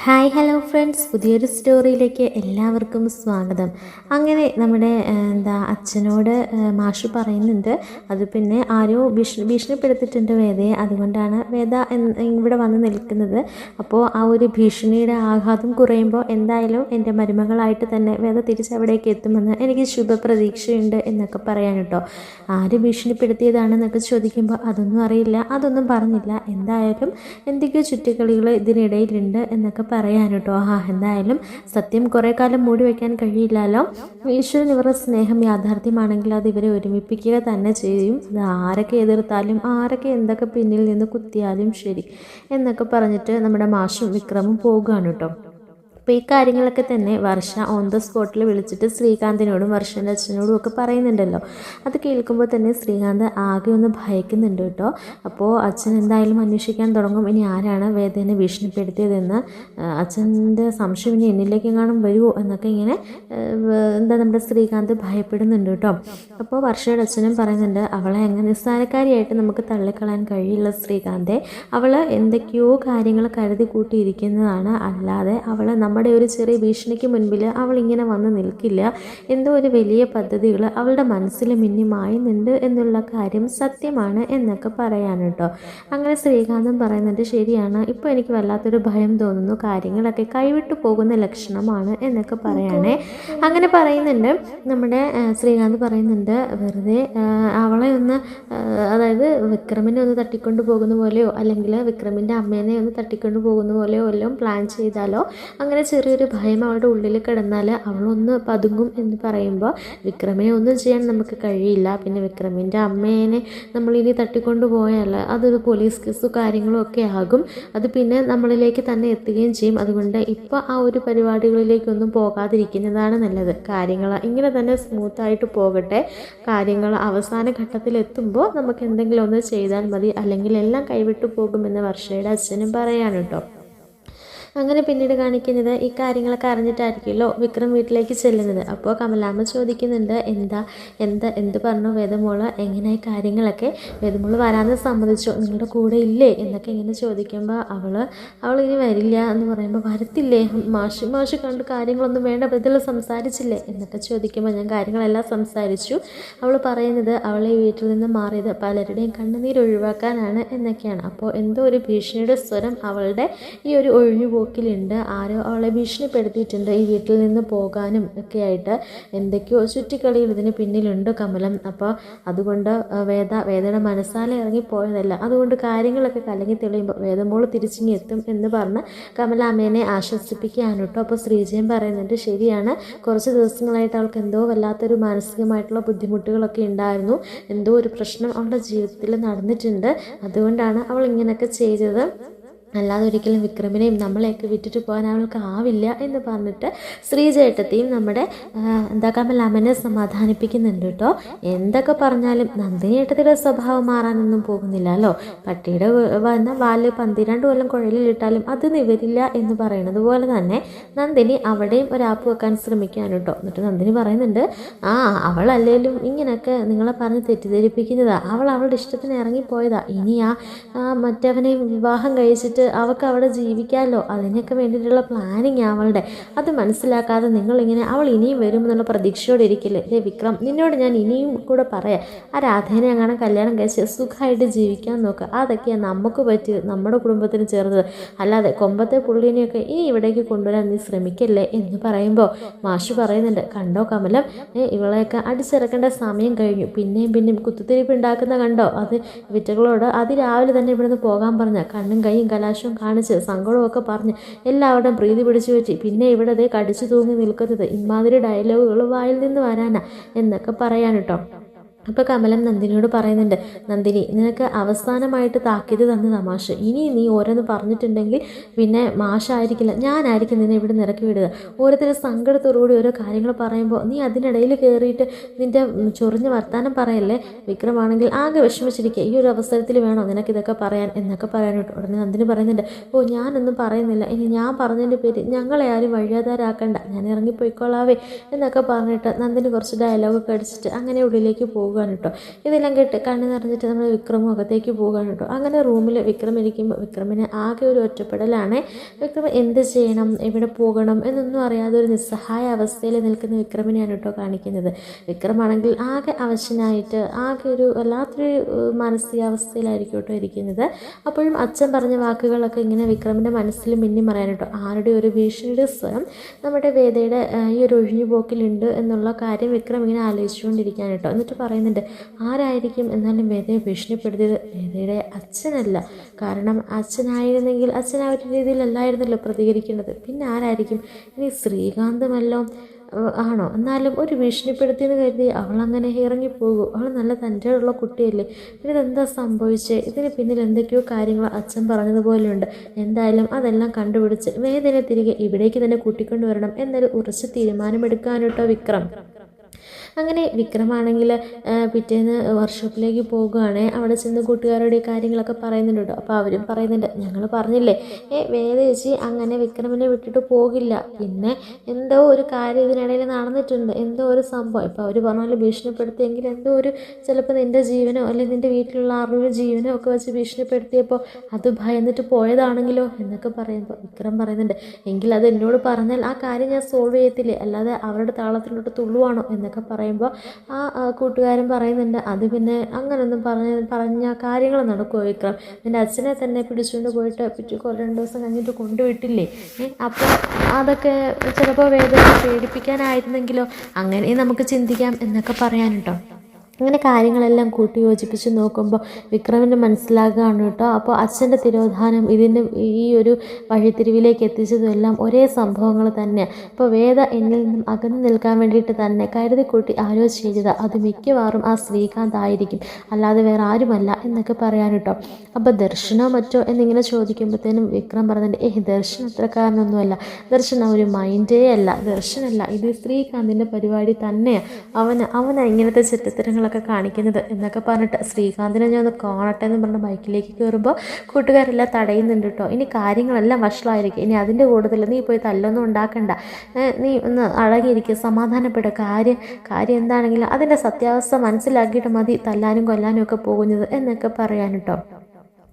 Hello friends, പുതിയൊരു സ്റ്റോറിയിലേക്ക് എല്ലാവർക്കും സ്വാഗതം. അങ്ങനെ നമ്മുടെ അച്ഛനോട് മാഷ് പറയുന്നുണ്ട്, അത് പിന്നെ ആരോ ഭീഷണിപ്പെടുത്തിയിട്ടുണ്ട് വേദയെ, അതുകൊണ്ടാണ് വേദ ഇവിടെ വന്ന് നിൽക്കുന്നത്. അപ്പോൾ ആ ഒരു ഭീഷണിയുടെ ആഘാതം കുറയുമ്പോൾ എന്തായാലും എൻ്റെ മരുമകളായിട്ട് തന്നെ വേദ തിരിച്ചവിടേക്ക് എത്തുമെന്ന് എനിക്ക് ശുഭപ്രതീക്ഷയുണ്ട് എന്നൊക്കെ പറയാൻ കേട്ടോ. ആര് ഭീഷണിപ്പെടുത്തിയതാണെന്നൊക്കെ ചോദിക്കുമ്പോൾ അതൊന്നും അറിയില്ല, അതൊന്നും പറഞ്ഞില്ല. എന്തായാലും എന്തൊക്കെയോ ചുറ്റിക്കളികൾ ഇതിനിടയിലുണ്ട് എന്നൊക്കെ പറയാൻ കേട്ടോ. എന്തായാലും സത്യം കുറേ കാലം മൂടി വയ്ക്കാൻ കഴിയില്ലല്ലോ. ഈശ്വരൻ ഇവരുടെ സ്നേഹം യാഥാർത്ഥ്യമാണെങ്കിൽ അത് ഇവരെ ഒരുമിപ്പിക്കുക തന്നെ ചെയ്യും. അത് ആരൊക്കെ എതിർത്താലും ആരൊക്കെ എന്തൊക്കെ പിന്നിൽ നിന്ന് കുത്തിയാലും ശരി എന്നൊക്കെ പറഞ്ഞിട്ട് നമ്മുടെ മാഷും വിക്രമും പോകുകയാണ് കേട്ടോ. അപ്പോൾ ഈ കാര്യങ്ങളൊക്കെ തന്നെ വർഷ ഓൺ ദ സ്പോട്ടിൽ വിളിച്ചിട്ട് ശ്രീകാന്തിനോടും വർഷൻ്റെ അച്ഛനോടും ഒക്കെ പറയുന്നുണ്ടല്ലോ. അത് കേൾക്കുമ്പോൾ തന്നെ ശ്രീകാന്ത് ആകെ ഒന്ന് ഭയക്കുന്നുണ്ട് കേട്ടോ. അപ്പോൾ അച്ഛൻ എന്തായാലും അന്വേഷിക്കാൻ തുടങ്ങും, ഇനി ആരാണ് വേദനെ ഭീഷണിപ്പെടുത്തിയതെന്ന്. അച്ഛൻ്റെ സംശയം ഇനി എന്നിലേക്ക് എങ്ങാനും വരുമോ എന്നൊക്കെ ഇങ്ങനെ നമ്മുടെ ശ്രീകാന്ത് ഭയപ്പെടുന്നുണ്ട് കേട്ടോ. അപ്പോൾ വർഷയുടെ അച്ഛനും പറയുന്നുണ്ട്, അവളെ അങ്ങനെ നിസ്സാരക്കാരിയായിട്ട് നമുക്ക് തള്ളിക്കളയാൻ കഴിയില്ല ശ്രീകാന്തെ. അവൾ എന്തൊക്കെയോ കാര്യങ്ങൾ കരുതി കൂട്ടിയിരിക്കുന്നതാണ്, അല്ലാതെ അവൾ നമ്മുടെ ഒരു ചെറിയ ഭീഷണിക്ക് മുൻപിൽ അവൾ ഇങ്ങനെ വന്ന് നിൽക്കില്ല. എന്തോ ഒരു വലിയ പദ്ധതികൾ അവളുടെ മനസ്സിൽ മിന്നിമായുന്നുണ്ട് എന്നുള്ള കാര്യം സത്യമാണ് എന്നൊക്കെ പറയാൻ കേട്ടോ. അങ്ങനെ ശ്രീകാന്തം പറയുന്നുണ്ട്, ശരിയാണ്, ഇപ്പോൾ എനിക്ക് വല്ലാത്തൊരു ഭയം തോന്നുന്നു, കാര്യങ്ങളൊക്കെ കൈവിട്ടു പോകുന്ന ലക്ഷണമാണ് എന്നൊക്കെ പറയാനേ. അങ്ങനെ പറയുന്നുണ്ട് നമ്മുടെ ശ്രീകാന്ത് പറയുന്നുണ്ട്, വെറുതെ അവളെ ഒന്ന്, അതായത് വിക്രമിനെ ഒന്ന് തട്ടിക്കൊണ്ട് പോകുന്ന പോലെയോ അല്ലെങ്കിൽ വിക്രമിൻ്റെ അമ്മേനെ ഒന്ന് തട്ടിക്കൊണ്ട് പോകുന്ന പോലെയോ എല്ലാം പ്ലാൻ ചെയ്താലോ, അങ്ങനെ ചെറിയൊരു ഭയം അവളുടെ ഉള്ളിൽ കിടന്നാൽ അവളൊന്ന് പതുങ്ങും എന്ന് പറയുമ്പോൾ വിക്രമിനെ ഒന്നും ചെയ്യാൻ നമുക്ക് കഴിയില്ല. പിന്നെ വിക്രമിൻ്റെ അമ്മേനെ നമ്മളിനി തട്ടിക്കൊണ്ട് പോയാൽ അതൊരു പോലീസ് കേസും കാര്യങ്ങളും ഒക്കെ ആകും, അത് പിന്നെ നമ്മളിലേക്ക് തന്നെ എത്തുകയും ചെയ്യും. അതുകൊണ്ട് ഇപ്പോൾ ആ ഒരു പരിപാടികളിലേക്കൊന്നും പോകാതിരിക്കുന്നതാണ് നല്ലത്. കാര്യങ്ങൾ ഇങ്ങനെ തന്നെ സ്മൂത്തായിട്ട് പോകട്ടെ. കാര്യങ്ങൾ അവസാന ഘട്ടത്തിലെത്തുമ്പോൾ നമുക്ക് എന്തെങ്കിലും ഒന്ന് ചെയ്താൽ മതി, അല്ലെങ്കിൽ എല്ലാം കൈവിട്ടു പോകുമെന്ന് വർഷയുടെ അച്ഛനും പറയാൻ കേട്ടോ. അങ്ങനെ പിന്നീട് കാണിക്കുന്നത് ഈ കാര്യങ്ങളൊക്കെ അറിഞ്ഞിട്ടായിരിക്കുമല്ലോ വിക്രം വീട്ടിലേക്ക് ചെല്ലുന്നത്. അപ്പോൾ കമലാമ്മ ചോദിക്കുന്നുണ്ട്, എന്ത് പറഞ്ഞു വേദമോള്, എങ്ങനെയായി കാര്യങ്ങളൊക്കെ, വേദമോള് വരാമെന്ന് സമ്മതിച്ചോ, നിങ്ങളുടെ കൂടെ ഇല്ലേ എന്നൊക്കെ ഇങ്ങനെ ചോദിക്കുമ്പോൾ അവൾ ഇനി വരില്ല എന്ന് പറയുമ്പോൾ, വരത്തില്ലേ മാഷ് കണ്ട് കാര്യങ്ങളൊന്നും വേണ്ട ബദൽ സംസാരിച്ചില്ലേ എന്നൊക്കെ ചോദിക്കുമ്പോൾ, ഞാൻ കാര്യങ്ങളെല്ലാം സംസാരിച്ചു. അവൾ പറയുന്നത് അവളെ വീട്ടിൽ നിന്ന് മാറിയത് പലരുടെയും കണ്ണുനീര് ഒഴിവാക്കാനാണ് എന്നൊക്കെയാണ്. അപ്പോൾ എന്തോ ഒരു ഭീഷണിയുടെ സ്വരം അവളുടെ ഈ ഒരു ഒഴിഞ്ഞു ിലുണ്ട്. ആരോ അവളെ ഭീഷണിപ്പെടുത്തിയിട്ടുണ്ട് ഈ വീട്ടിൽ നിന്ന് പോകാനും ഒക്കെ ആയിട്ട്. എന്തൊക്കെയോ ചുറ്റിക്കളികൾ ഇതിന് പിന്നിലുണ്ട് കമലം. അപ്പോൾ അതുകൊണ്ട് വേദയുടെ മനസ്സാലെ ഇറങ്ങിപ്പോയതല്ല, അതുകൊണ്ട് കാര്യങ്ങളൊക്കെ കലങ്ങി തെളിയുമ്പോൾ വേദമോള് തിരിച്ചിങ്ങി എത്തും എന്ന് പറഞ്ഞ് കമലാമ്മേനെ ആശ്വസിപ്പിക്കുകയാണ് കേട്ടോ. അപ്പോൾ ശ്രീജയൻ പറയുന്നുണ്ട്, ശരിയാണ്, കുറച്ച് ദിവസങ്ങളായിട്ട് അവൾക്ക് എന്തോ വല്ലാത്തൊരു മാനസികമായിട്ടുള്ള ബുദ്ധിമുട്ടുകളൊക്കെ ഉണ്ടായിരുന്നു, എന്തോ ഒരു പ്രശ്നം അവളുടെ ജീവിതത്തിൽ നടന്നിട്ടുണ്ട്, അതുകൊണ്ടാണ് അവൾ ഇങ്ങനെയൊക്കെ ചെയ്തത്, അല്ലാതെ ഒരിക്കലും വിക്രമിനെയും നമ്മളെയൊക്കെ വിട്ടിട്ട് പോകാൻ അവൾക്ക് ആവില്ല എന്ന് പറഞ്ഞിട്ട് ശ്രീജേട്ടത്തെയും നമ്മുടെ കമലാമ്മനെ സമാധാനിപ്പിക്കുന്നുണ്ട് കേട്ടോ. എന്തൊക്കെ പറഞ്ഞാലും നന്ദിനിയേട്ടത്തിയുടെ സ്വഭാവം മാറാനൊന്നും പോകുന്നില്ലല്ലോ. പട്ടിയുടെ വന്ന വാല് 12 കൊല്ലം കുഴലിലിട്ടാലും അത് നിവരില്ല എന്ന് പറയുന്നത് പോലെ തന്നെ നന്ദിനി അവിടെയും ഒരാപ്പ് വെക്കാൻ ശ്രമിക്കാൻ കേട്ടോ. എന്നിട്ട് നന്ദിനി പറയുന്നുണ്ട്, അവളല്ലേലും ഇങ്ങനെയൊക്കെ നിങ്ങളെ പറഞ്ഞ് തെറ്റിദ്ധരിപ്പിക്കുന്നതാ, അവൾ അവളുടെ ഇഷ്ടത്തിന് ഇറങ്ങിപ്പോയതാ, ഇനി മറ്റവനെ വിവാഹം കഴിച്ചിട്ട് അവൾക്ക് അവിടെ ജീവിക്കാമല്ലോ, അതിനൊക്കെ വേണ്ടിയിട്ടുള്ള പ്ലാനിങ് അവളുടെ. അത് മനസ്സിലാക്കാതെ നിങ്ങളിങ്ങനെ അവൾ ഇനിയും വരുമെന്നുള്ള പ്രതീക്ഷയോടെ ഇരിക്കില്ലേ വിക്രം, നിന്നോട് ഞാൻ ഇനിയും കൂടെ പറയാം, ആ രാധേനെ അങ്ങനെ കല്യാണം കഴിച്ച് സുഖമായിട്ട് ജീവിക്കാൻ നോക്കുക, അതൊക്കെയാണ് നമുക്ക് പറ്റിയത്, നമ്മുടെ കുടുംബത്തിന് ചേർന്നത്, അല്ലാതെ കൊമ്പത്തെ പുള്ളിനെയൊക്കെ ഇനി ഇവിടേക്ക് കൊണ്ടുവരാൻ നീ ശ്രമിക്കല്ലേ എന്ന് പറയുമ്പോൾ മാഷ് പറയുന്നുണ്ട്, കണ്ടോ കമലം, ഇവളെയൊക്കെ അടിച്ചിറക്കേണ്ട സമയം കഴിഞ്ഞു, പിന്നെയും കുത്തിത്തിരിപ്പ് ഉണ്ടാക്കുന്ന കണ്ടോ, അത് വിറ്റകളോട് അതിരാവിലെ തന്നെ ഇവിടുന്ന് പോകാൻ പറഞ്ഞ കണ്ണും കൈയും കലാശവും കാണിച്ച് സങ്കടമൊക്കെ പറഞ്ഞ് എല്ലാവരുടെയും പ്രീതി പിടിച്ചു പറ്റി, പിന്നെ ഇവിടെ കടിച്ചു തൂങ്ങി നിൽക്കുന്നത് ഇമാതിരി ഡയലോഗുകൾ വായിൽ നിന്ന് വരാനാ എന്നൊക്കെ പറയാൻ കേട്ടോ. അപ്പോൾ കമലം നന്ദിനിയോട് പറയുന്നുണ്ട്, നന്ദിനി, നിനക്ക് അവസാനമായിട്ട് താക്കീത് തന്ന തമാശ, ഇനി നീ ഓരോന്ന് പറഞ്ഞിട്ടുണ്ടെങ്കിൽ പിന്നെ മാഷായിരിക്കില്ല, ഞാനായിരിക്കും നിന്നെ ഇവിടെ നിറക്കി വിടുക. ഓരോരുത്തർ സങ്കടത്തോടുകൂടി ഓരോ കാര്യങ്ങൾ പറയുമ്പോൾ നീ അതിനിടയിൽ കയറിയിട്ട് നിൻ്റെ ചൊറിഞ്ഞ് വർത്താനം പറയല്ലേ. വിക്രമാണെങ്കിൽ ആകെ വിഷമിച്ചിരിക്കുക, ഈ ഒരു അവസരത്തിൽ വേണോ നിനക്കിതൊക്കെ പറയാൻ എന്നൊക്കെ പറയാനോട്ട്. ഉടനെ നന്ദിനി പറയുന്നുണ്ട്, ഞാനൊന്നും പറയുന്നില്ല, ഇനി ഞാൻ പറഞ്ഞതിൻ്റെ പേര് ഞങ്ങളെ ആരും വഴിയാതാരാക്കണ്ട, ഞാൻ ഇറങ്ങിപ്പോയിക്കോളാവേ എന്നൊക്കെ പറഞ്ഞിട്ട് നന്ദിനി കുറച്ച് ഡയലോഗൊക്കെ അടിച്ചിട്ട് അങ്ങനെ ഉള്ളിലേക്ക് പോകും പോകുകയാണ് കേട്ടോ. ഇതെല്ലാം കേട്ട് കണ്ണ് നിറഞ്ഞിട്ട് നമ്മൾ വിക്രമും അകത്തേക്ക് പോകുകയാണ് കേട്ടോ. അങ്ങനെ റൂമിൽ വിക്രം ഇരിക്കുമ്പോൾ വിക്രമിന് ആകെ ഒരു ഒറ്റപ്പെടലാണ്. വിക്രം എന്ത് ചെയ്യണം, എവിടെ പോകണം എന്നൊന്നും അറിയാതെ ഒരു നിസ്സഹായ അവസ്ഥയിൽ നിൽക്കുന്ന വിക്രമിനെയാണ് കേട്ടോ കാണിക്കുന്നത്. വിക്രമാണെങ്കിൽ ആകെ അവശനായിട്ട് ആകെ ഒരു വല്ലാത്തൊരു മാനസികാവസ്ഥയിലായിരിക്കും കേട്ടോ ഇരിക്കുന്നത്. അപ്പോഴും അച്ഛൻ പറഞ്ഞ വാക്കുകളൊക്കെ ഇങ്ങനെ വിക്രമിൻ്റെ മനസ്സിൽ മിന്നി മറയാൻ കേട്ടോ. ആരുടെ ഒരു ഭീഷണിയുടെ സ്വരം നമ്മുടെ വേദയുടെ ഈ ഒരു ഒഴിഞ്ഞുപോക്കിലുണ്ട് എന്നുള്ള കാര്യം വിക്രം ഇങ്ങനെ ആലോചിച്ചുകൊണ്ടിരിക്കാൻ കേട്ടോ. എന്നിട്ട് പറയുന്നുണ്ട്, ആരായിരിക്കും എന്നാലും വേദയെ ഭീഷണിപ്പെടുത്തിയത്? വേദയുടെ അച്ഛനല്ല. കാരണം അച്ഛനായിരുന്നെങ്കിൽ അച്ഛൻ ആ ഒരു രീതിയിലല്ലായിരുന്നല്ലോ പ്രതികരിക്കേണ്ടത്. പിന്നെ ആരായിരിക്കും? ഇനി ശ്രീകാന്തുമല്ലോ ആണോ? എന്നാലും ഒരു ഭീഷണിപ്പെടുത്തിയെന്ന് കരുതി അവളങ്ങനെ ഇറങ്ങിപ്പോകും? അവൾ നല്ല തൻ്റെ ഉള്ള കുട്ടിയല്ലേ? പിന്നെ ഇതെന്താ സംഭവിച്ചത്? ഇതിന് പിന്നിൽ എന്തൊക്കെയോ കാര്യങ്ങൾ അച്ഛൻ പറഞ്ഞതുപോലെയുണ്ട്. എന്തായാലും അതെല്ലാം കണ്ടുപിടിച്ച് വേദനെ തിരികെ ഇവിടേക്ക് തന്നെ കൂട്ടിക്കൊണ്ടുവരണം എന്നൊരു ഉറച്ച തീരുമാനമെടുക്കാനോട്ടോ വിക്രം. അങ്ങനെ വിക്രമാണെങ്കിൽ പിറ്റേന്ന് വർക്ക്ഷോപ്പിലേക്ക് പോകുകയാണ്. അവിടെ ചെന്ന് കൂട്ടുകാരോട് ഈ കാര്യങ്ങളൊക്കെ പറയുന്നുണ്ട് കേട്ടോ. അപ്പോൾ അവരും പറയുന്നുണ്ട്, ഞങ്ങൾ പറഞ്ഞില്ലേ വേദ ചേച്ചി അങ്ങനെ വിക്രമിനെ വിട്ടിട്ട് പോകില്ല. പിന്നെ എന്തോ ഒരു കാര്യം ഇതിനിടയിൽ നടന്നിട്ടുണ്ട്, എന്തോ ഒരു സംഭവം. ഇപ്പോൾ അവർ പറഞ്ഞാൽ ഭീഷണിപ്പെടുത്തിയെങ്കിൽ എന്തോ ഒരു ചിലപ്പോൾ നിൻ്റെ ജീവനോ അല്ലെങ്കിൽ നിൻ്റെ വീട്ടിലുള്ള ആരുടെ ജീവനോ ഒക്കെ വെച്ച് ഭീഷണിപ്പെടുത്തിയപ്പോൾ അത് ഭയന്നിട്ട് പോയതാണെങ്കിലോ എന്നൊക്കെ പറയുമ്പോൾ വിക്രം പറയുന്നുണ്ട്, എങ്കിൽ അത് എന്നോട് പറഞ്ഞാൽ ആ കാര്യം ഞാൻ സോൾവ് ചെയ്യത്തില്ലേ, അല്ലാതെ അവരുടെ താളത്തിലോട്ട് തുള്ളുവാണോ എന്നൊക്കെ പറയുമ്പോൾ ആ കൂട്ടുകാരൻ പറയുന്നുണ്ട്, അത് പിന്നെ അങ്ങനൊന്നും പറഞ്ഞ കാര്യങ്ങൾ നടക്കുമോ വിക്രം? നിൻ്റെ അച്ഛനെ തന്നെ പിടിച്ചുകൊണ്ട് പോയിട്ട് 2 ദിവസം കഴിഞ്ഞിട്ട് കൊണ്ടുവിട്ടില്ലേ? അപ്പോൾ അതൊക്കെ ചിലപ്പോൾ വേദന പേടിപ്പിക്കാനായിരുന്നെങ്കിലോ? അങ്ങനെ നമുക്ക് ചിന്തിക്കാം എന്നൊക്കെ പറയാനുണ്ടോ. അങ്ങനെ കാര്യങ്ങളെല്ലാം കൂട്ടി യോജിപ്പിച്ച് നോക്കുമ്പോൾ വിക്രമിന് മനസ്സിലാകുകയാണ് കേട്ടോ. അപ്പോൾ അച്ഛൻ്റെ തിരോധാനം ഇതിൻ്റെ ഈ ഒരു വഴിത്തിരിവിലേക്ക് എത്തിച്ചതും എല്ലാം ഒരേ സംഭവങ്ങൾ തന്നെയാണ്. അപ്പോൾ വേദ എന്നിൽ നിന്നും അകന്നു നിൽക്കാൻ വേണ്ടിയിട്ട് തന്നെ കരുതിക്കൂട്ടി ആരോ ചെയ്തത് അത് മിക്കവാറും ആ ശ്രീകാന്ത് ആയിരിക്കും, അല്ലാതെ വേറെ ആരുമല്ല എന്നൊക്കെ പറയാൻ കേട്ടോ. അപ്പോൾ ദർശനോ മറ്റോ എന്നിങ്ങനെ ചോദിക്കുമ്പോഴത്തേനും വിക്രം പറഞ്ഞിട്ട്, ദർശൻ അത്രക്കാരനൊന്നുമല്ല, ദർശൻ ഒരു മൈൻഡേ അല്ല, ദർശനല്ല, ഇത് ശ്രീകാന്തിൻ്റെ പരിപാടി തന്നെയാണ്. അവന് ഇങ്ങനത്തെ ചെറ്റത്തരങ്ങൾ കാണിക്കുന്നത് എന്നൊക്കെ പറഞ്ഞിട്ട് ശ്രീകാന്തിനെ ഞാൻ ഒന്ന് കാണട്ടെ എന്ന് പറഞ്ഞ ബൈക്കിലേക്ക് കയറുമ്പോൾ കൂട്ടുകാരെല്ലാം തടയുന്നുണ്ട് കേട്ടോ. ഇനി കാര്യങ്ങളെല്ലാം വഷളായിരിക്കും, ഇനി അതിൻ്റെ കൂടുതൽ നീ പോയി തല്ലൊന്നും ഉണ്ടാക്കണ്ട, നീ ഒന്ന് അടങ്ങിയിരിക്കുക, സമാധാനപ്പെടുക, കാര്യം എന്താണെങ്കിലും അതിൻ്റെ സത്യാവസ്ഥ മനസ്സിലാക്കിയിട്ട് മതി തല്ലാനും കൊല്ലാനും ഒക്കെ പോകുന്നത് എന്നൊക്കെ പറയാൻ കേട്ടോ.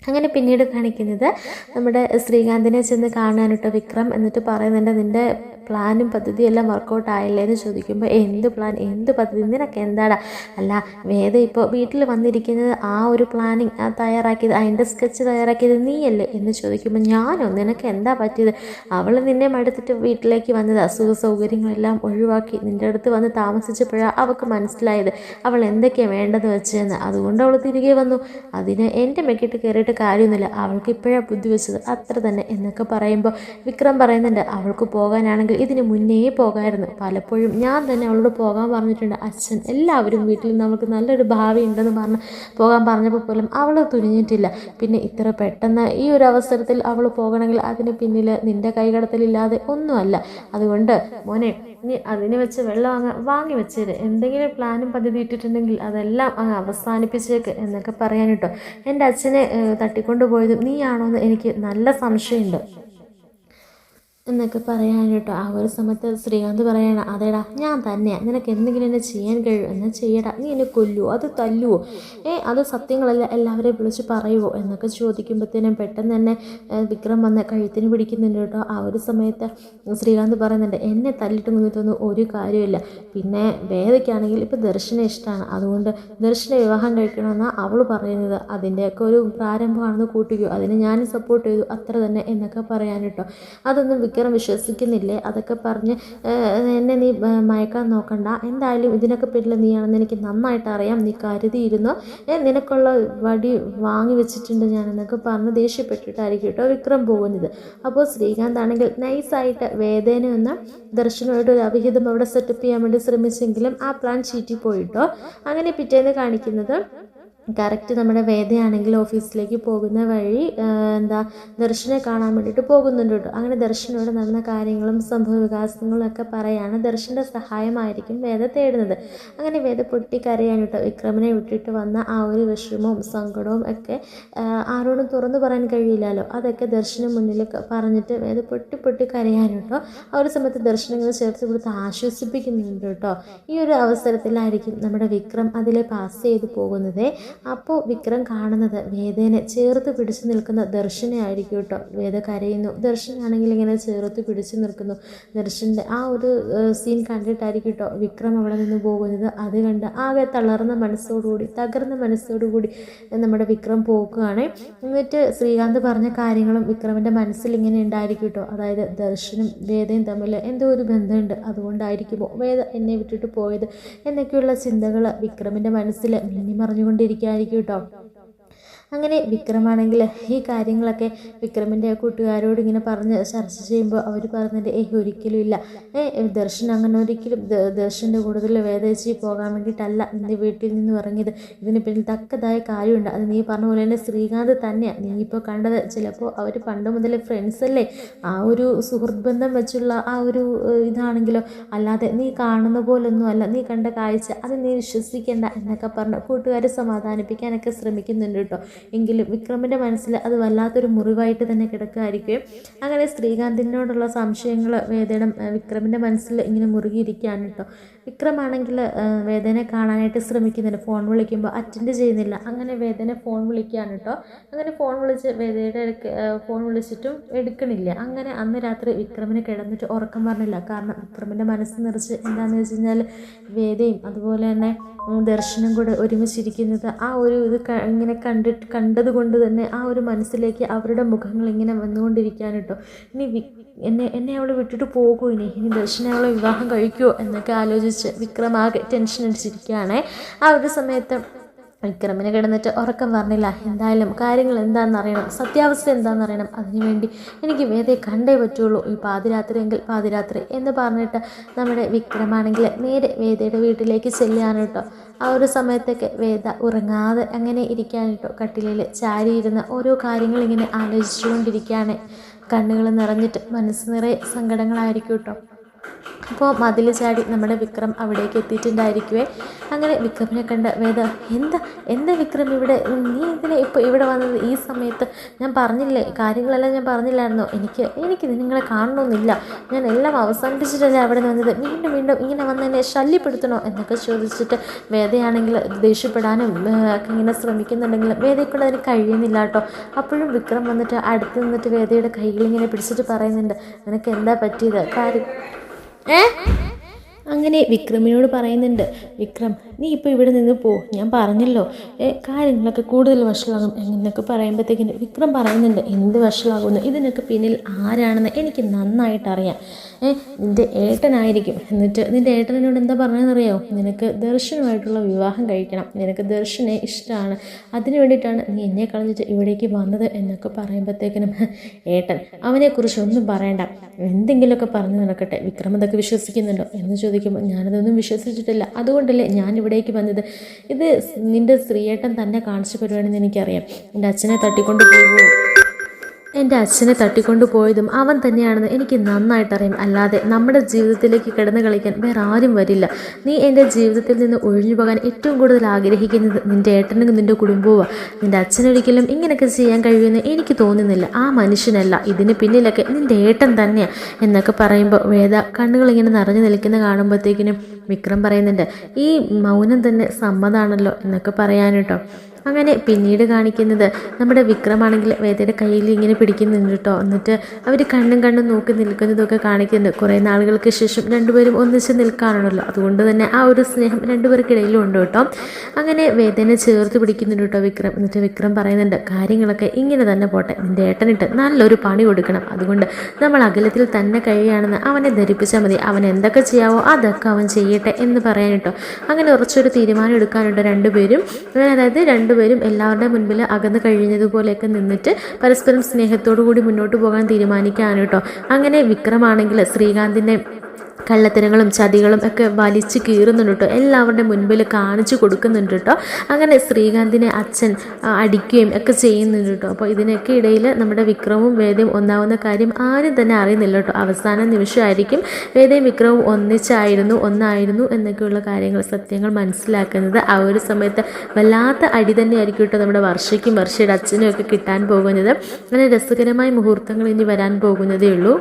അങ്ങനെ പിന്നീട് കാണിക്കുന്നത് നമ്മുടെ ശ്രീകാന്തിനെ ചെന്ന് കാണാനിട്ടോ വിക്രം. എന്നിട്ട് പറയുന്നുണ്ട്, നിൻ്റെ പ്ലാനും പദ്ധതിയെല്ലാം വർക്കൗട്ട് ആയില്ലേ എന്ന് ചോദിക്കുമ്പോൾ, എന്ത് പ്ലാൻ, എന്ത് പദ്ധതി, നിനക്ക് എന്താടാ? അല്ല വേദ ഇപ്പോൾ വീട്ടിൽ വന്നിരിക്കുന്നത് ആ ഒരു പ്ലാനിങ് തയ്യാറാക്കിയത്, അതിൻ്റെ സ്കെച്ച് തയ്യാറാക്കിയത് നീയല്ലേ എന്ന് ചോദിക്കുമ്പോൾ, ഞാനോ? നിനക്ക് എന്താ പറ്റിയത്? അവൾ നിന്നെ മടുത്തിട്ട് വീട്ടിലേക്ക് വന്നത്, അസുഖ സൗകര്യങ്ങളെല്ലാം ഒഴിവാക്കി നിൻ്റെ അടുത്ത് വന്ന് താമസിച്ചപ്പോഴാണ് അവൾക്ക് മനസ്സിലായത് അവൾ എന്തൊക്കെയാണ് വേണ്ടത് വെച്ചതെന്ന്. അതുകൊണ്ട് അവൾ തിരികെ വന്നു. അതിന് എൻ്റെ മെക്കിട്ട് കയറിയിട്ട് കാര്യമൊന്നുമില്ല, അവൾക്ക് ഇപ്പോഴാണ് ബുദ്ധി വെച്ചത്, അത്ര തന്നെ എന്നൊക്കെ പറയുമ്പോൾ വിക്രം പറയുന്നുണ്ട്, അവൾക്ക് പോകാനാണെങ്കിൽ ഇതിന് മുന്നേ പോകാമായിരുന്നു. പലപ്പോഴും ഞാൻ തന്നെ അവളോട് പോകാൻ പറഞ്ഞിട്ടുണ്ട്. അച്ഛൻ എല്ലാവരും വീട്ടിൽ നമുക്ക് നല്ലൊരു ഭാവി ഉണ്ടെന്ന് പോകാൻ പറഞ്ഞപ്പോൾ പോലും അവൾ തുനിഞ്ഞിട്ടില്ല. പിന്നെ ഇത്ര പെട്ടെന്ന് ഈ ഒരു അവസരത്തിൽ അവൾ പോകണമെങ്കിൽ അതിന് പിന്നിൽ നിൻ്റെ കൈകടത്തലില്ലാതെ ഒന്നുമല്ല. അതുകൊണ്ട് മോനെ, നീ അതിന് വെച്ച് വെള്ളം വാങ്ങി വെച്ചേര്, എന്തെങ്കിലും പ്ലാനും പദ്ധതി ഇട്ടിട്ടുണ്ടെങ്കിൽ അതെല്ലാം അങ്ങ് അവസാനിപ്പിച്ചേക്ക് എന്നൊക്കെ പറയാൻ കേട്ടോ. എൻ്റെ അച്ഛനെ തട്ടിക്കൊണ്ടു പോയതും നീയാണോ എന്ന് എനിക്ക് നല്ല സംശയമുണ്ട് എന്നൊക്കെ പറയാൻ കേട്ടോ. ആ ഒരു സമയത്ത് ശ്രീകാന്ത് പറയണ, അതേടാ ഞാൻ തന്നെയാണ്, നിനക്ക് എന്തെങ്കിലും എന്നെ ചെയ്യാൻ കഴിയും എന്നാൽ ചെയ്യടാ, നീ എന്നെ കൊല്ലുവോ, അത് തല്ലുവോ, അത് സത്യങ്ങളല്ല എല്ലാവരെയും വിളിച്ച് പറയുമോ എന്നൊക്കെ ചോദിക്കുമ്പോഴത്തേനും പെട്ടെന്ന് തന്നെ വിക്രം വന്ന് കഴുത്തിന് പിടിക്കുന്നുണ്ട് കേട്ടോ. ആ ഒരു സമയത്ത് ശ്രീകാന്ത് പറയുന്നുണ്ട്, എന്നെ തല്ലിട്ട് നിന്നിട്ടൊന്നും ഒരു കാര്യമില്ല. പിന്നെ വേദയ്ക്കാണെങ്കിൽ ഇപ്പോൾ ദർശനം ഇഷ്ടമാണ്, അതുകൊണ്ട് ദർശന വിവാഹം കഴിക്കണമെന്നാണ് അവൾ പറയുന്നത്. അതിൻ്റെയൊക്കെ ഒരു പ്രാരംഭമാണെന്ന് കൂട്ടിക്കോ, അതിന് ഞാനും സപ്പോർട്ട് ചെയ്തു, അത്ര തന്നെ എന്നൊക്കെ പറയാൻ കേട്ടോ. അതൊന്നും വിക്രം വിശ്വസിക്കുന്നില്ലേ? അതൊക്കെ പറഞ്ഞ് എന്നെ നീ മയക്കാൻ നോക്കണ്ട, എന്തായാലും ഇതിനൊക്കെ പിന്നിൽ നീയാണെന്ന് എനിക്ക് നന്നായിട്ട് അറിയാം, നീ കരുതിയിരുന്നു, നിനക്കുള്ള വടി വാങ്ങി വെച്ചിട്ടുണ്ട് ഞാൻ എന്നൊക്കെ പറഞ്ഞ് ദേഷ്യപ്പെട്ടിട്ടായിരിക്കും കേട്ടോ വിക്രം പോകുന്നത്. അപ്പോൾ ശ്രീകാന്ത് ആണെങ്കിൽ നൈസായിട്ട് വേദേനെ ഒന്ന് ദർശനമായിട്ട് ഒരു അവിഹിതം അവിടെ സെറ്റപ്പ് ചെയ്യാൻ വേണ്ടി ശ്രമിച്ചെങ്കിലും ആ പ്ലാൻ ചീറ്റിപ്പോയിട്ടോ. അങ്ങനെ പിറ്റേന്ന് കാണിക്കുന്നത് കറക്റ്റ് നമ്മുടെ വേദയാണെങ്കിൽ ഓഫീസിലേക്ക് പോകുന്ന വഴി ദർശനെ കാണാൻ വേണ്ടിയിട്ട് പോകുന്നുണ്ട് കേട്ടോ. അങ്ങനെ ദർശനോട് നടന്ന കാര്യങ്ങളും സംഭവ വികാസങ്ങളും ഒക്കെ പറയാണ്. ദർശൻ്റെ സഹായമായിരിക്കും വേദ തേടുന്നത്. അങ്ങനെ വേദ പൊട്ടിക്കരയാണ് കേട്ടോ. വിക്രമിനെ വിട്ടിട്ട് വന്ന ആ ഒരു വിഷമവും സങ്കടവും ഒക്കെ ആരോടും തുറന്നു പറയാൻ കഴിയില്ലല്ലോ. അതൊക്കെ ദർശന് മുന്നിൽ പറഞ്ഞിട്ട് വേദ പൊട്ടി കരയാണ് കേട്ടോ. ആ ഒരു സമയത്ത് ദർശനങ്ങൾ ചേർത്ത് കൊടുത്ത് ആശ്വസിപ്പിക്കുന്നുണ്ട് കേട്ടോ. ഈ ഒരു അവസരത്തിലായിരിക്കും നമ്മുടെ വിക്രം അതിലെ പാസ് ചെയ്ത് പോകുന്നത്. അപ്പോൾ വിക്രം കാണുന്നത് വേദേനെ ചേർത്ത് പിടിച്ചു നിൽക്കുന്ന ദർശനെ ആയിരിക്കും കേട്ടോ. വേദ കരയുന്നു, ദർശനാണെങ്കിൽ ഇങ്ങനെ ചേർത്ത് പിടിച്ചു നിൽക്കുന്നു. ദർശൻ്റെ ആ ഒരു സീൻ കണ്ടിട്ടായിരിക്കും കേട്ടോ വിക്രം അവിടെ നിന്ന് പോകുന്നത്. അത് കണ്ട് ആകെ തളർന്ന മനസ്സോടുകൂടി തകർന്ന മനസ്സോടുകൂടി നമ്മുടെ വിക്രം പോകുകയാണ്. എന്നിട്ട് ശ്രീകാന്ത് പറഞ്ഞ കാര്യങ്ങളും വിക്രമിൻ്റെ മനസ്സിൽ ഇങ്ങനെ ഉണ്ടായിരിക്കും കേട്ടോ. അതായത് ദർശനും വേദയും തമ്മിൽ എന്തോ ഒരു ബന്ധമുണ്ട്, അതുകൊണ്ടായിരിക്കുമോ വേദ എന്നെ വിട്ടിട്ട് പോയത് എന്നൊക്കെയുള്ള ചിന്തകൾ വിക്രമിൻ്റെ മനസ്സിൽ മിന്നിമറിഞ്ഞുകൊണ്ടിരിക്കുകയായിരിക്കും കേട്ടോ. അങ്ങനെ വിക്രമാണെങ്കിൽ ഈ കാര്യങ്ങളൊക്കെ വിക്രമിൻ്റെ കൂട്ടുകാരോട് ഇങ്ങനെ പറഞ്ഞ് ചർച്ച ചെയ്യുമ്പോൾ അവർ പറഞ്ഞിട്ട് ഒരിക്കലും ഇല്ല, ദർശൻ അങ്ങനെ ഒരിക്കലും ദർശൻ്റെ കൂടുതൽ വേദനിച്ച് പോകാൻ വേണ്ടിയിട്ടല്ല നിൻ്റെ വീട്ടിൽ നിന്ന് ഇറങ്ങിയത്. ഇതിന് പിന്നിൽ തക്കതായ കാര്യമുണ്ട്. അത് നീ പറഞ്ഞ പോലെ തന്നെ ശ്രീകാന്ത് തന്നെയാണ് നീ ഇപ്പോൾ കണ്ടത്. ചിലപ്പോൾ അവർ പണ്ട് മുതലേ ഫ്രണ്ട്സ് അല്ലേ, ആ ഒരു സുഹൃത്ത് ബന്ധം വെച്ചുള്ള ആ ഒരു ഇതാണെങ്കിലോ, അല്ലാതെ നീ കാണുന്ന പോലൊന്നും അല്ല നീ കണ്ട കാഴ്ച, അത് നീ വിശ്വസിക്കേണ്ട എന്നൊക്കെ പറഞ്ഞ് കൂട്ടുകാരെ സമാധാനിപ്പിക്കാനൊക്കെ ശ്രമിക്കുന്നുണ്ട് കേട്ടോ. എങ്കിലും വിക്രമിൻ്റെ മനസ്സിൽ അത് വല്ലാത്തൊരു മുറിവായിട്ട് തന്നെ കിടക്കുകയായിരിക്കും. അങ്ങനെ ശ്രീകാന്തിനോടുള്ള സംശയങ്ങൾ വിക്രമിൻ്റെ മനസ്സിൽ ഇങ്ങനെ മുറുകിയിരിക്കുകയാണ് കേട്ടോ. വിക്രമാണെങ്കിൽ വേദനെ കാണാനായിട്ട് ശ്രമിക്കുന്നുണ്ട്. ഫോൺ വിളിക്കുമ്പോൾ അറ്റൻഡ് ചെയ്യുന്നില്ല. അങ്ങനെ വേദനെ ഫോൺ വിളിക്കുകയാണ് കേട്ടോ. അങ്ങനെ ഫോൺ വിളിച്ച് വേദയുടെ ഫോൺ വിളിച്ചിട്ടും എടുക്കണില്ല. അങ്ങനെ അന്ന് രാത്രി വിക്രമിന് കിടന്നിട്ട് ഉറക്കം പറഞ്ഞില്ല. കാരണം വിക്രമിൻ്റെ മനസ്സ് നിറച്ച് എന്താണെന്ന് വെച്ച് കഴിഞ്ഞാൽ വേദയും അതുപോലെ തന്നെ ദർശനം കൂടെ ഒരുമിച്ചിരിക്കുന്നത് ആ ഒരു ഇത് ഇങ്ങനെ കണ്ടതുകൊണ്ട് തന്നെ ആ ഒരു മനസ്സിലേക്ക് അവരുടെ മുഖങ്ങൾ ഇങ്ങനെ വന്നുകൊണ്ടിരിക്കുകയാണ് കേട്ടോ. ഇനി എന്നെ അവൾ വിട്ടിട്ട് പോകുമോ, ഇനി ദർശനെ അവളെ വിവാഹം കഴിക്കുമോ എന്നൊക്കെ ആലോചിച്ച് വിക്രം ആകെ ടെൻഷൻ അടിച്ചിരിക്കുകയാണ്. ആ ഒരു സമയത്ത് വിക്രമിന് കിടന്നിട്ട് ഉറക്കം പറഞ്ഞില്ല. എന്തായാലും കാര്യങ്ങൾ എന്താണെന്ന് അറിയണം, സത്യാവസ്ഥ എന്താണെന്ന് അറിയണം. അതിനുവേണ്ടി എനിക്ക് വേദയെ കണ്ടേ പറ്റുള്ളൂ. ഈ പാതിരാത്രി എങ്കിൽ പാതിരാത്രി എന്ന് പറഞ്ഞിട്ട് നമ്മുടെ വിക്രമാണെങ്കിൽ നേരെ വേദയുടെ വീട്ടിലേക്ക് ചെല്ലുകയാണ് കേട്ടോ. ആ ഒരു സമയത്തൊക്കെ വേദ ഉറങ്ങാതെ അങ്ങനെ ഇരിക്കാൻ കേട്ടോ. കട്ടിലിൽ ചാരിയിരുന്ന് ഓരോ കാര്യങ്ങളിങ്ങനെ ആലോചിച്ചുകൊണ്ടിരിക്കുകയാണ്. കണ്ണുകൾ നിറഞ്ഞിട്ട് മനസ്സ് നിറയെ സങ്കടങ്ങളായിരിക്കും കേട്ടോ. അപ്പോൾ മതിൽ ചാടി നമ്മുടെ വിക്രം അവിടേക്ക് എത്തിയിട്ടുണ്ടായിരിക്കുവേ. അങ്ങനെ വിക്രമിനെ കണ്ട വേദ എന്താ വിക്രം ഇവിടെ, നീ എന്തിനാ ഇപ്പോൾ ഇവിടെ വന്നത് ഈ സമയത്ത്? ഞാൻ പറഞ്ഞില്ലേ കാര്യങ്ങളെല്ലാം ഞാൻ പറഞ്ഞില്ലായിരുന്നോ? എനിക്ക് നിങ്ങളെ കാണണമെന്നില്ല, ഞാൻ എല്ലാം അവസാനിപ്പിച്ചിട്ടല്ലേ അവിടെ വന്നത്, വീണ്ടും ഇങ്ങനെ വന്ന് എന്നെ ശല്യപ്പെടുത്തണോ എന്നൊക്കെ ചോദിച്ചിട്ട് വേദയാണെങ്കിൽ ദേഷ്യപ്പെടാനും ഒക്കെ ഇങ്ങനെ ശ്രമിക്കുന്നുണ്ടെങ്കിലും വേദയെക്കൊണ്ട് അതിന് കഴിയുന്നില്ല കേട്ടോ. അപ്പോഴും വിക്രം വന്നിട്ട് അടുത്ത് നിന്നിട്ട് വേദയുടെ കൈകളിങ്ങനെ പിടിച്ചിട്ട് പറയുന്നുണ്ട്, നിനക്ക് എന്താ പറ്റിയത് കാര്യം അങ്ങനെ വിക്രമിനോട് പറയുന്നുണ്ട്, വിക്രം നീ ഇപ്പോൾ ഇവിടെ നിന്ന് പോ, ഞാൻ പറഞ്ഞല്ലോ കാര്യങ്ങളൊക്കെ കൂടുതൽ വഷളാകും എന്നൊക്കെ പറയുമ്പോഴത്തേക്കിന് വിക്രം പറയുന്നുണ്ട്, എന്ത് വഷളാകുന്നു, ഇതിനൊക്കെ പിന്നിൽ ആരാണെന്ന് എനിക്ക് നന്നായിട്ടറിയാം. നിൻ്റെ ഏട്ടനായിരിക്കും. എന്നിട്ട് നിൻ്റെ ഏട്ടനോട് എന്താ പറഞ്ഞതെന്നറിയോ, നിനക്ക് ദർശനുമായിട്ടുള്ള വിവാഹം കഴിക്കണം, നിനക്ക് ദർശനെ ഇഷ്ടമാണ്, അതിന് വേണ്ടിയിട്ടാണ് നീ എന്നെ കളഞ്ഞിട്ട് ഇവിടേക്ക് വന്നത് എന്നൊക്കെ പറയുമ്പോഴത്തേക്കിനും ഏട്ടൻ അവനെക്കുറിച്ച് ഒന്നും പറയണ്ട, എന്തെങ്കിലുമൊക്കെ പറഞ്ഞു നടക്കട്ടെ, വിക്രം അതൊക്കെ വിശ്വസിക്കുന്നുണ്ടോ എന്ന് ചോദിക്കുമ്പോൾ ഞാനതൊന്നും വിശ്വസിച്ചിട്ടില്ല, അതുകൊണ്ടല്ലേ ഞാൻ ഇവിടേക്ക് വന്നത്. ഇത് നിൻ്റെ സ്ത്രീയേട്ടൻ തന്നെ കാണിച്ച പരിപാടിയെന്ന് എനിക്കറിയാം. എൻ്റെ അച്ഛനെ തട്ടിക്കൊണ്ടു പോയതും അവൻ തന്നെയാണെന്ന് എനിക്ക് നന്നായിട്ടറിയാം. അല്ലാതെ നമ്മുടെ ജീവിതത്തിലേക്ക് കിടന്ന് കളിക്കാൻ വേറെ ആരും വരില്ല. നീ എൻ്റെ ജീവിതത്തിൽ നിന്ന് ഒഴിഞ്ഞു പോകാൻ ഏറ്റവും കൂടുതൽ ആഗ്രഹിക്കുന്നത് നിൻ്റെ ഏട്ടനും നിൻ്റെ കുടുംബവും. നിൻ്റെ അച്ഛനൊരിക്കലും ഇങ്ങനെയൊക്കെ ചെയ്യാൻ കഴിയുമെന്ന് എനിക്ക് തോന്നുന്നില്ല. ആ മനുഷ്യനല്ല, ഇതിന് പിന്നിലൊക്കെ നിൻ്റെ ഏട്ടൻ തന്നെയാണ് എന്നൊക്കെ പറയുമ്പോൾ വേദ കണ്ണുകളിങ്ങനെ നിറഞ്ഞു നിൽക്കുന്ന കാണുമ്പോഴത്തേക്കിനും വിക്രം പറയുന്നുണ്ട്, ഈ മൗനം തന്നെ സമ്മതമാണല്ലോ എന്നൊക്കെ പറയാനിട്ടോ. അങ്ങനെ പിന്നീട് കാണിക്കുന്നത് നമ്മുടെ വിക്രമാണെങ്കിൽ വേദയുടെ കയ്യിൽ ഇങ്ങനെ പിടിക്കുന്നുണ്ട് കേട്ടോ. എന്നിട്ട് അവർ കണ്ണും നോക്കി നിൽക്കുന്നതൊക്കെ കാണിക്കുന്നുണ്ട്. കുറേ നാളുകൾക്ക് ശേഷം രണ്ടുപേരും ഒന്നിച്ച് നിൽക്കാനാണല്ലോ, അതുകൊണ്ട് തന്നെ ആ ഒരു സ്നേഹം രണ്ടുപേർക്കിടയിലും ഉണ്ട് കേട്ടോ. അങ്ങനെ വേദനെ ചേർത്ത് പിടിക്കുന്നുണ്ട് കേട്ടോ വിക്രം. എന്നിട്ട് വിക്രം പറയുന്നുണ്ട്, കാര്യങ്ങളൊക്കെ ഇങ്ങനെ തന്നെ പോട്ടെ, നിൻ്റെ ഏട്ടനിട്ട് നല്ലൊരു പണി കൊടുക്കണം, അതുകൊണ്ട് നമ്മൾ അകലത്തിൽ തന്നെ കഴിയുകയാണെന്ന് അവനെ ധരിപ്പിച്ചാൽ മതി, അവൻ എന്തൊക്കെ ചെയ്യാവോ അതൊക്കെ അവൻ ചെയ്യട്ടെ എന്ന് പറയാൻ കേട്ടോ. അങ്ങനെ ഉറച്ചൊരു തീരുമാനം എടുക്കാനുണ്ട് രണ്ടുപേരും. അതായത് രണ്ടുപേരും എല്ലാവരുടെ മുൻപിൽ അകന്ന് കഴിഞ്ഞതുപോലെയൊക്കെ നിന്നിട്ട് പരസ്പരം സ്നേഹത്തോടു കൂടി മുന്നോട്ട് പോകാൻ തീരുമാനിക്കുകയാണ് കേട്ടോ. അങ്ങനെ വിക്രമാണെങ്കിൽ ശ്രീകാന്തിനെ കള്ളത്തരങ്ങളും ചതികളും ഒക്കെ വലിച്ചു കീറുന്നുണ്ട് കേട്ടോ, എല്ലാവരുടെ മുൻപിൽ കാണിച്ചു കൊടുക്കുന്നുണ്ട് കേട്ടോ. അങ്ങനെ ശ്രീകാന്തിനെ അച്ഛൻ അടിക്കുകയും ഒക്കെ ചെയ്യുന്നുണ്ട് കേട്ടോ. അപ്പോൾ ഇതിനൊക്കെ ഇടയിൽ നമ്മുടെ വിക്രമും വേദയും ഒന്നാവുന്ന കാര്യം ആരും തന്നെ അറിയുന്നില്ല കേട്ടോ. അവസാന നിമിഷമായിരിക്കും വേദയും വിക്രമും ഒന്നായിരുന്നു എന്നൊക്കെയുള്ള കാര്യങ്ങൾ സത്യങ്ങൾ മനസ്സിലാക്കുന്നത്. ആ ഒരു സമയത്ത് വല്ലാത്ത അടി തന്നെയായിരിക്കും കേട്ടോ നമ്മുടെ വർഷയ്ക്കും വർഷയുടെ അച്ഛനും ഒക്കെ കിട്ടാൻ പോകുന്നത്. അങ്ങനെ രസകരമായ മുഹൂർത്തങ്ങൾ ഇനി വരാൻ പോകുന്നതേ ഉള്ളൂ.